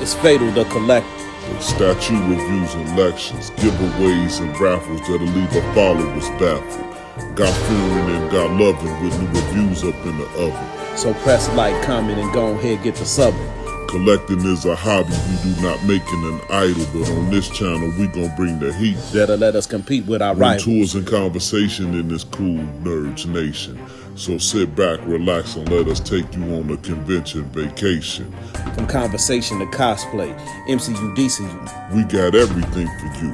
It's Fatal the Collector. With statue reviews and lectures, giveaways and raffles that'll leave our followers baffled. Got fearing and got loving with new reviews up in the oven. So press like, comment, and go ahead get the subbing. Collecting is a hobby, we do not make it an idol, but on this channel we gon' bring the heat. That'll let us compete with our rivals. Tours and conversation in this cool nerds nation. So sit back, relax, and let us take you on a convention vacation. From conversation to cosplay, MCU, DCU. We got everything for you.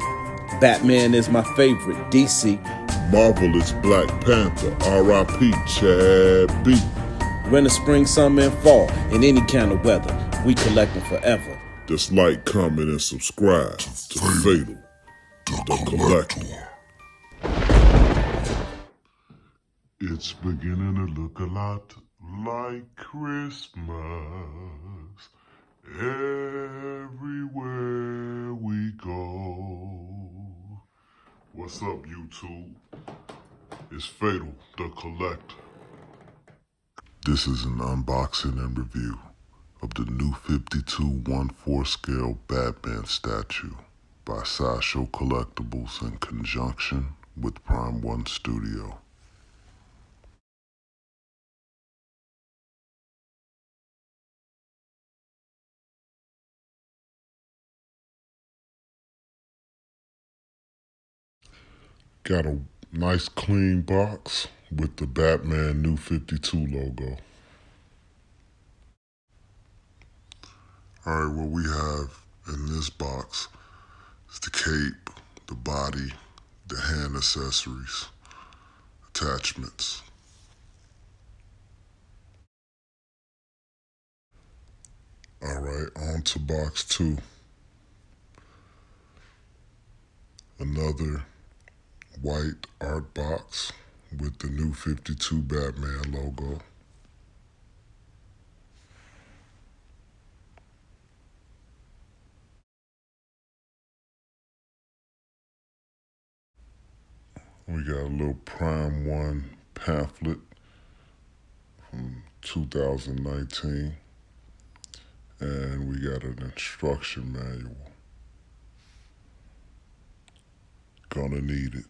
Batman is my favorite, DC. Marvel is Black Panther, R.I.P. Chad B. Winter, spring, summer, and fall, in any kind of weather, we collecting forever. Just like, comment, and subscribe to Fatal the Collector. It's beginning to look a lot like Christmas everywhere we go. What's up, YouTube? It's Fatal the Collector. This is an unboxing and review of the new 52:1/4 scale Batman statue by Sideshow Collectables in conjunction with Prime One Studio. Got a nice clean box with the Batman New 52 logo. Alright, what we have in this box is the cape, the body, the hand accessories, attachments. Alright, on to box 2. Another white art box with the new 52 Batman logo. We got a little Prime One pamphlet from 2019. And we got an instruction manual. Gonna need it.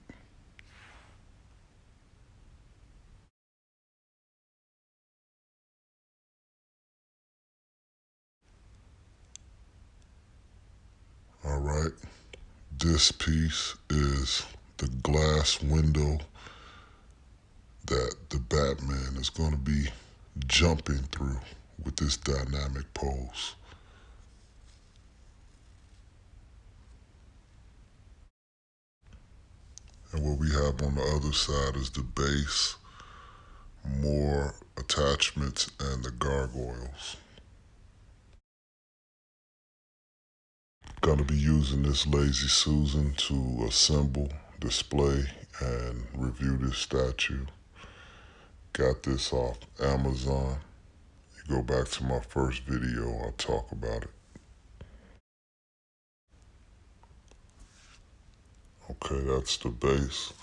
Alright, this piece is the glass window that the Batman is going to be jumping through with this dynamic pose. And what we have on the other side is the base, more attachments, and the gargoyles. Gonna be using this Lazy Susan to assemble, display, and review this statue. Got this off Amazon. You go back to my first video, I'll talk about it. Okay, that's the base.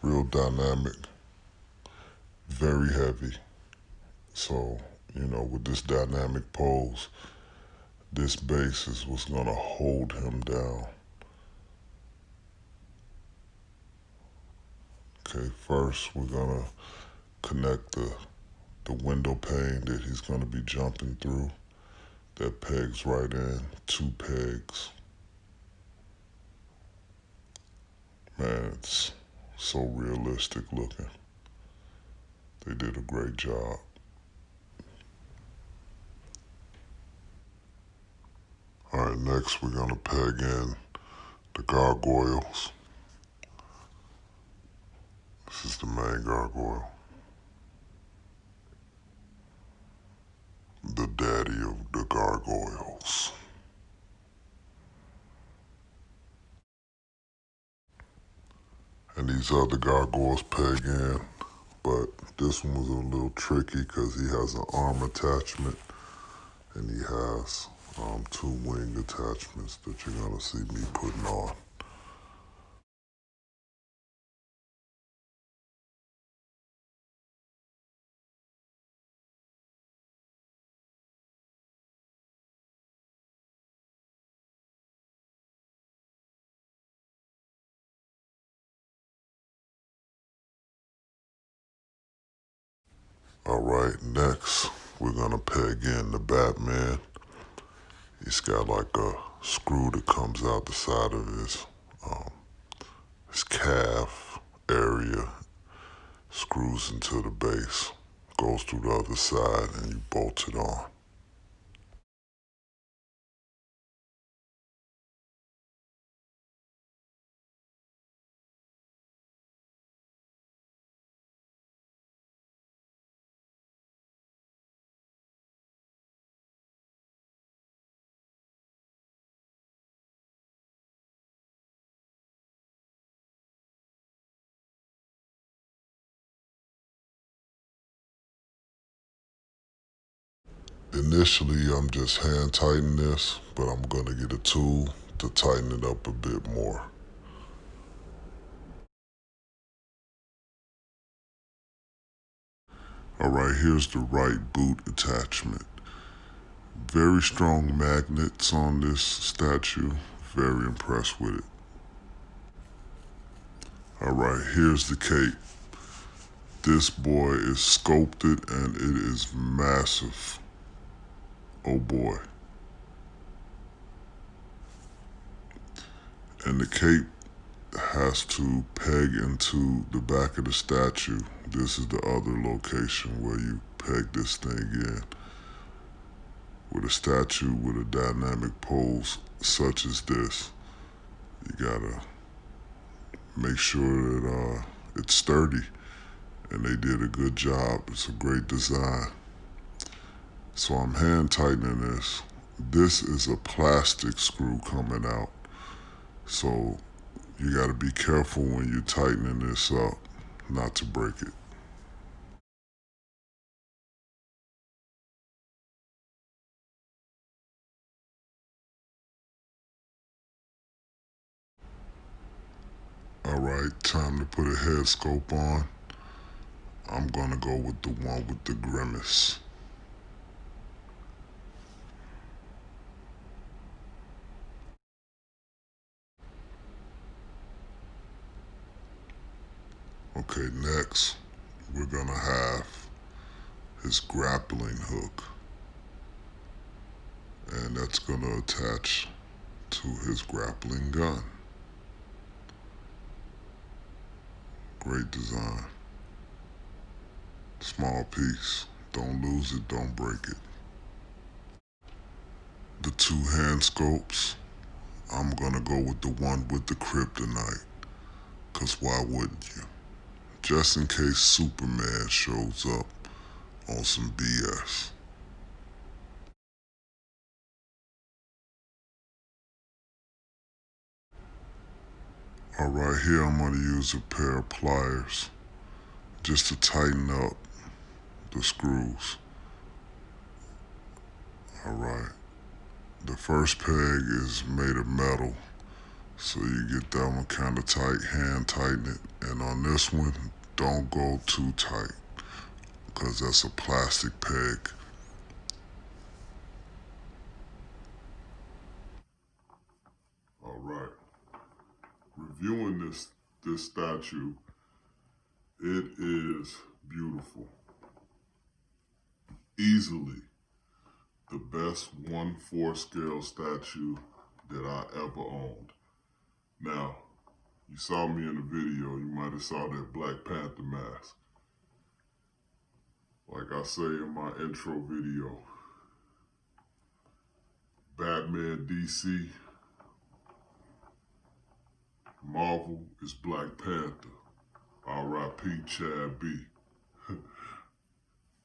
Real dynamic, very heavy. So, with this dynamic pose, this base is what's gonna hold him down. Okay, first we're gonna connect the window pane that he's gonna be jumping through. That pegs right in, 2 pegs. Man, it's so realistic looking. They did a great job. Alright, next we're gonna peg in the gargoyles. This is the main gargoyle. The daddy of the gargoyles. And these other gargoyles peg in, but this one was a little tricky because he has an arm attachment and he has 2 wing attachments that you're gonna see me putting on. All right, next we're gonna peg in the Batman. He's got like a screw that comes out the side of his calf area, screws into the base, goes through the other side, and you bolt it on. Initially, I'm just hand tightening this, but I'm gonna get a tool to tighten it up a bit more. All right, here's the right boot attachment. Very strong magnets on this statue. Very impressed with it. All right, here's the cape. This boy is sculpted and it is massive. Oh boy. And the cape has to peg into the back of the statue. This is the other location where you peg this thing in. With a statue with a dynamic pose such as this, you gotta make sure that it's sturdy, and they did a good job. It's a great design. So I'm hand tightening this. This is a plastic screw coming out, so you gotta be careful when you're tightening this up not to break it. All right, time to put a head scope on. I'm gonna go with the one with the grimace. Okay, next we're gonna have his grappling hook, and that's gonna attach to his grappling gun. Great design. Small piece. Don't lose it, don't break it. The two hand scopes, I'm gonna go with the one with the kryptonite. Cause why wouldn't you? Just in case Superman shows up on some BS. Alright, here I'm gonna use a pair of pliers just to tighten up the screws. Alright, the first peg is made of metal, so you get that one kind of tight, hand tighten it. And on this one, don't go too tight, because that's a plastic peg. Alright, reviewing this statue, it is beautiful. Easily the best 1/4 scale statue that I ever owned. Now, you saw me in the video, you might have saw that Black Panther mask. Like I say in my intro video, Batman DC, Marvel is Black Panther. R.I.P. Chad B.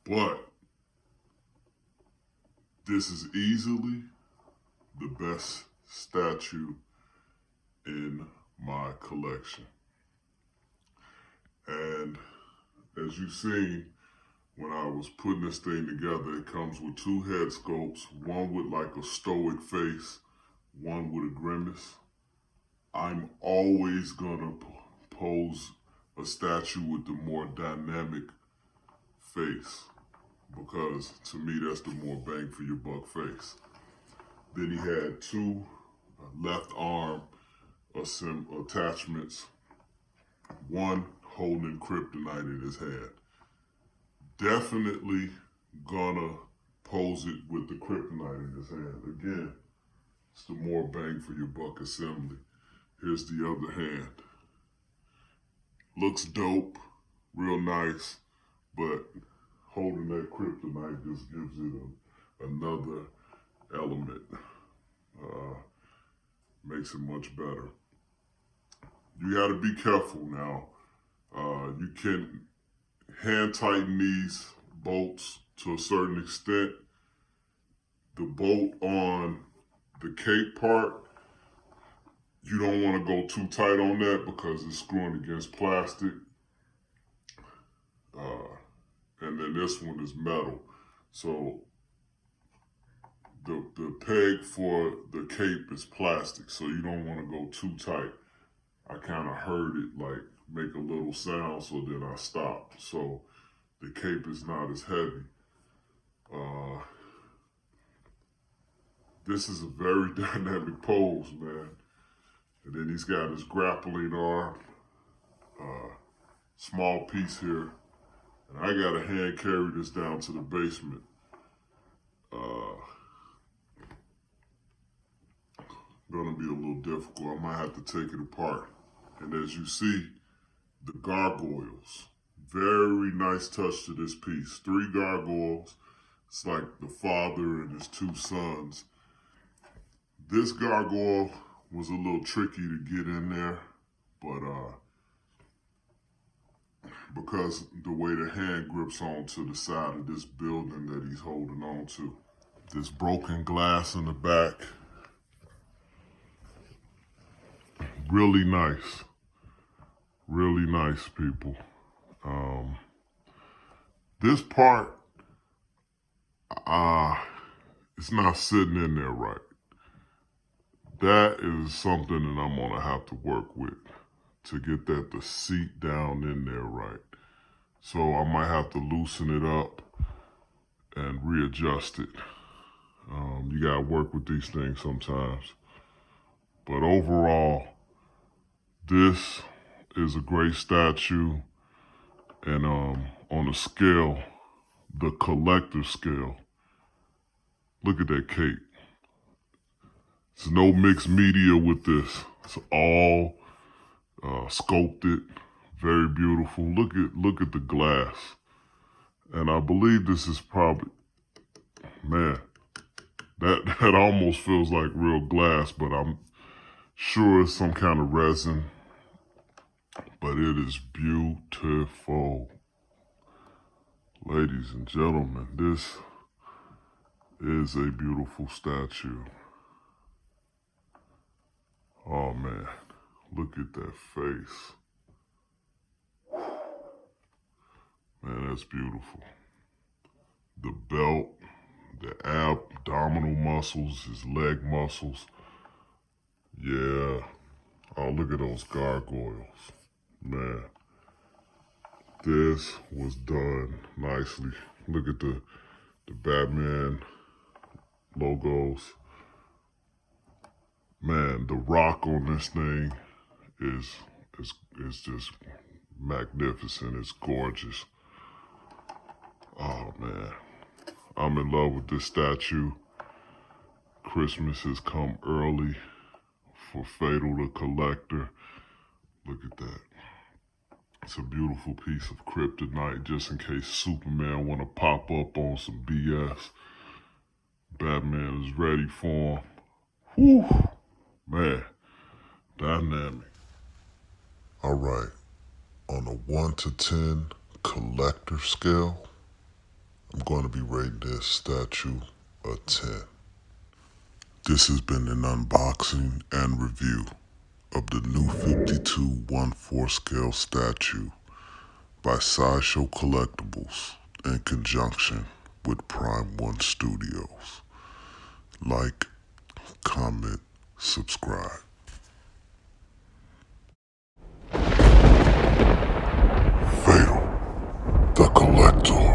But this is easily the best statue in my collection. And as you've seen, when I was putting this thing together, it comes with two head sculpts, one with like a stoic face, one with a grimace. I'm always gonna pose a statue with the more dynamic face, because to me that's the more bang for your buck face. Then he had two left arm attachments, one holding kryptonite in his hand. Definitely gonna pose it with the kryptonite in his hand. Again, it's the more bang for your buck assembly. Here's the other hand. Looks dope, real nice, but holding that kryptonite just gives it another element. Makes it much better. You gotta be careful now. You can hand tighten these bolts to a certain extent. The bolt on the cape part, you don't want to go too tight on that because it's screwing against plastic. And then this one is metal. So the peg for the cape is plastic, so you don't want to go too tight. I kind of heard it like make a little sound, so then I stopped. So the cape is not as heavy. This is a very dynamic pose, man. And then he's got his grappling arm, small piece here. And I gotta hand carry this down to the basement. Gonna be a little difficult. I might have to take it apart. And as you see, the gargoyles. Very nice touch to this piece. 3 gargoyles. It's like the father and his 2 sons. This gargoyle was a little tricky to get in there, but because the way the hand grips onto the side of this building that he's holding on to. This broken glass in the back. Really nice. Really nice, people. This part, it's not sitting in there right. That is something that I'm gonna have to work with to get that to seat down in there right. So I might have to loosen it up and readjust it. You gotta work with these things sometimes. But overall, this is a great statue. And on a scale, the collector scale, look at that cape. There's no mixed media with this. It's all sculpted, very beautiful. Look at the glass. And I believe this is probably, man, that almost feels like real glass, but I'm sure it's some kind of resin. But it is beautiful. Ladies and gentlemen, this is a beautiful statue. Oh man, look at that face. Man, that's beautiful. The belt, the abdominal muscles, his leg muscles. Yeah. Oh, look at those gargoyles. Man, this was done nicely. Look at the Batman logos. Man, the rock on this thing is just magnificent. It's gorgeous. Oh man, I'm in love with this statue. Christmas has come early for Fatal the Collector. Look at that. It's a beautiful piece of kryptonite just in case Superman want to pop up on some BS. Batman is ready for him. Whew. Man, dynamic. All right, on a 1 to 10 collector scale, I'm going to be rating this statue a 10. This has been an unboxing and review of the new 52-1/4 scale statue by Sideshow Collectables in conjunction with Prime One Studios. Like, comment, subscribe. Fatal, the Collector.